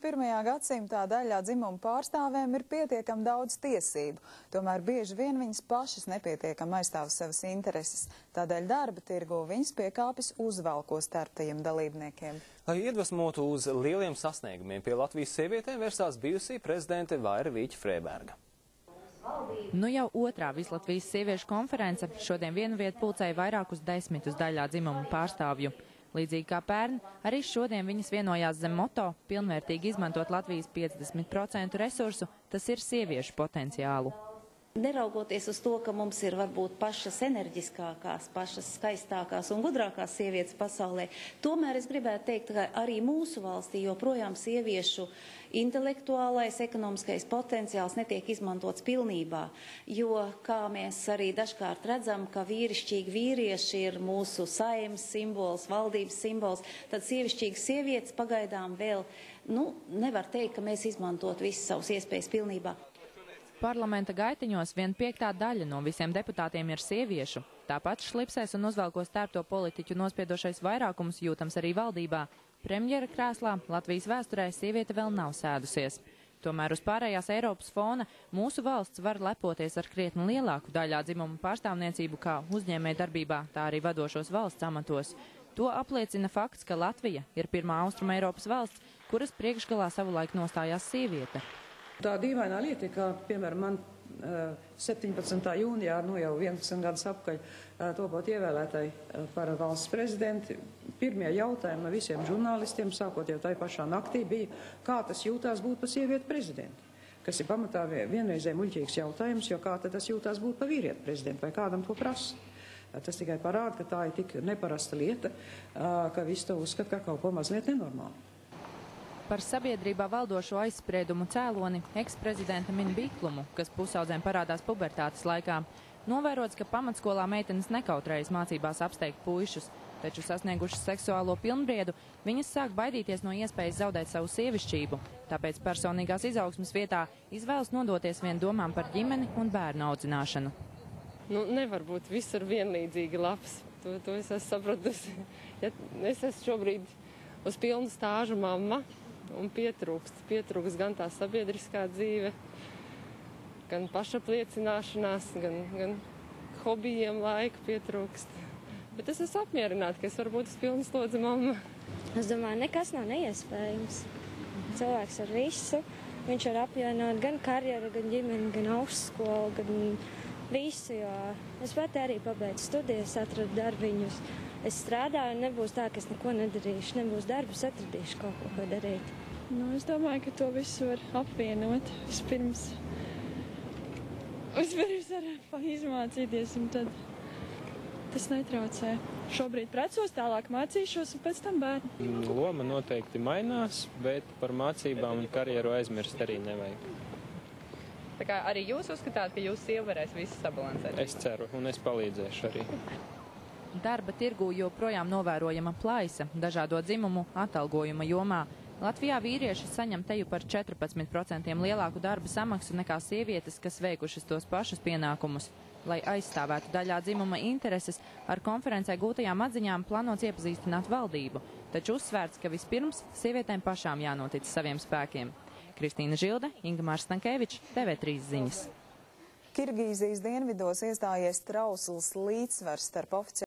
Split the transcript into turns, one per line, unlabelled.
21. gadsimtā daļā dzimumu pārstāvēm ir pietiekami daudz tiesību, tomēr bieži vien viņas pašas nepietiekami aizstāv savas intereses. Tādēļ darba tirgu viņas piekāpjas uzvalko starptajiem dalībniekiem.
Lai iedvesmotu uz lieliem sasniegumiem, pie Latvijas sievietēm vērsās bijusī prezidente Vaira Vīķa-Frēberga.
Nu jau otrā Vislatvijas sieviešu konference šodien vienu vietu pulcēja vairākus desmitus daļā dzimumu pārstāvju. Līdzīgi kā pērn, arī šodien viņas vienojās zem moto pilnvērtīgi izmantot Latvijas 50% resursu, tas ir sieviešu potenciālu.
Neraugoties uz to, ka mums ir varbūt pašas enerģiskākās, pašas skaistākās un gudrākās sievietes pasaulē, tomēr es gribētu teikt, ka arī mūsu valstī joprojām sieviešu intelektuālais, ekonomiskais potenciāls netiek izmantots pilnībā, jo, kā mēs arī dažkārt redzam, ka vīrišķīgi vīrieši ir mūsu saeimas simbols, valdības simbols, tad sievišķīgas sievietes pagaidām vēl, nevar teikt, ka mēs izmantot visas savas iespējas pilnībā.
Parlamenta gaitiņos 1/5 daļa no visiem deputātiem ir sieviešu. Tāpat šlipsēs un uzvelkos tērpto politiķu nospiedošais vairākums jūtams arī valdībā. Premjera krēslā Latvijas vēsturē sieviete vēl nav sēdusies. Tomēr uz pārējās Eiropas fona mūsu valsts var lepoties ar krietni lielāku daļā dzimumu pārstāvniecību kā uzņēmēja darbībā, tā arī vadošos valsts amatos. To apliecina fakts, ka Latvija ir pirmā Austruma Eiropas valsts, kuras priekšgalā savulaik nostājās sieviete.
Tā dīvainā lieta, ka, piemēram, man 17. jūnijā, jau 11 gadus apkaļ, topot ievēlētai par valsts prezidenti, pirmie jautājumi visiem žurnālistiem, sākot jau tai pašā naktī, bija, kā tas jūtās būt pa sievieti prezidenti. Kas ir pamatā vienreizē muļķīgs jautājums, jo kā tad tas jūtās būt pa vīrieti prezidenti, vai kādam to prasa. Tas tikai parāda, ka tā ir tik neparasta lieta, ka visi to uzskata kā kaut ko mazliet nenormālu.
Par sabiedrībā valdošo aizspriedumu cēloni eksprezidenta min biklumu, kas pusaudzēm parādās pubertātes laikā. Novērots, ka pamatskolā meitenes nekautrējas mācībās apsteigt puišus, taču sasniegušas seksuālo pilnbriedu, viņas sāk baidīties no iespējas zaudēt savu sievišķību. Tāpēc personīgās izaugsmes vietā izvēlas nodoties vien domām par ģimeni un bērnu audzināšanu.
Nevar būt visur vienlīdzīgi labs. To es esmu sapratusi. Ja es esmu šobrīd uz pilnu stāžu mamma. Un pietrūkst gan tā sabiedriskā dzīve, gan pašapliecināšanās, gan hobijiem laika pietrūkst. Bet es esmu apmierināta, ka es varu būt uz pilnu slodzi mamma.
Es domāju, nekas nav neiespējams. Cilvēks ar visu, viņš var apvienot gan karjeru, gan ģimeni, gan augstskolu, gan visu, jo es pati arī pabeidzu studijas, atradu darbiņus. Es strādāju, nebūs tā, ka es neko nedarīšu, nebūs darbus, atradīšu kaut ko darīt.
Es domāju, ka to visu var apvienot. Vispirms var izmācīties, un tad tas netraucē. Šobrīd precos, tālāk mācīšos, un pēc tam bērni.
Loma noteikti mainās, bet par mācībām un karjeru aizmirst arī nevajag.
Tā kā arī jūs uzskatāt, ka jūs sieva varēs visu sabalansēt?
Es ceru, un es palīdzēšu arī.
Darba tirgū joprojām novērojama plaisa dažādo dzimumu atalgojuma jomā. Latvijā vīrieši saņem teju par 14% lielāku darba samaksu nekā sievietes, kas veikušas tos pašus pienākumus. Lai aizstāvētu daļā dzimuma intereses, ar konferencē gūtajām atziņām plānots iepazīstināt valdību, taču uzsvērts, ka vispirms sievietēm pašām jānotic saviem spēkiem. Kristīna Žilde, Ingmārs Stankēvičs, TV3 ziņas.
Kirgīzijas dienvidos iestājies trausls līdzsvars starp oficiālajiem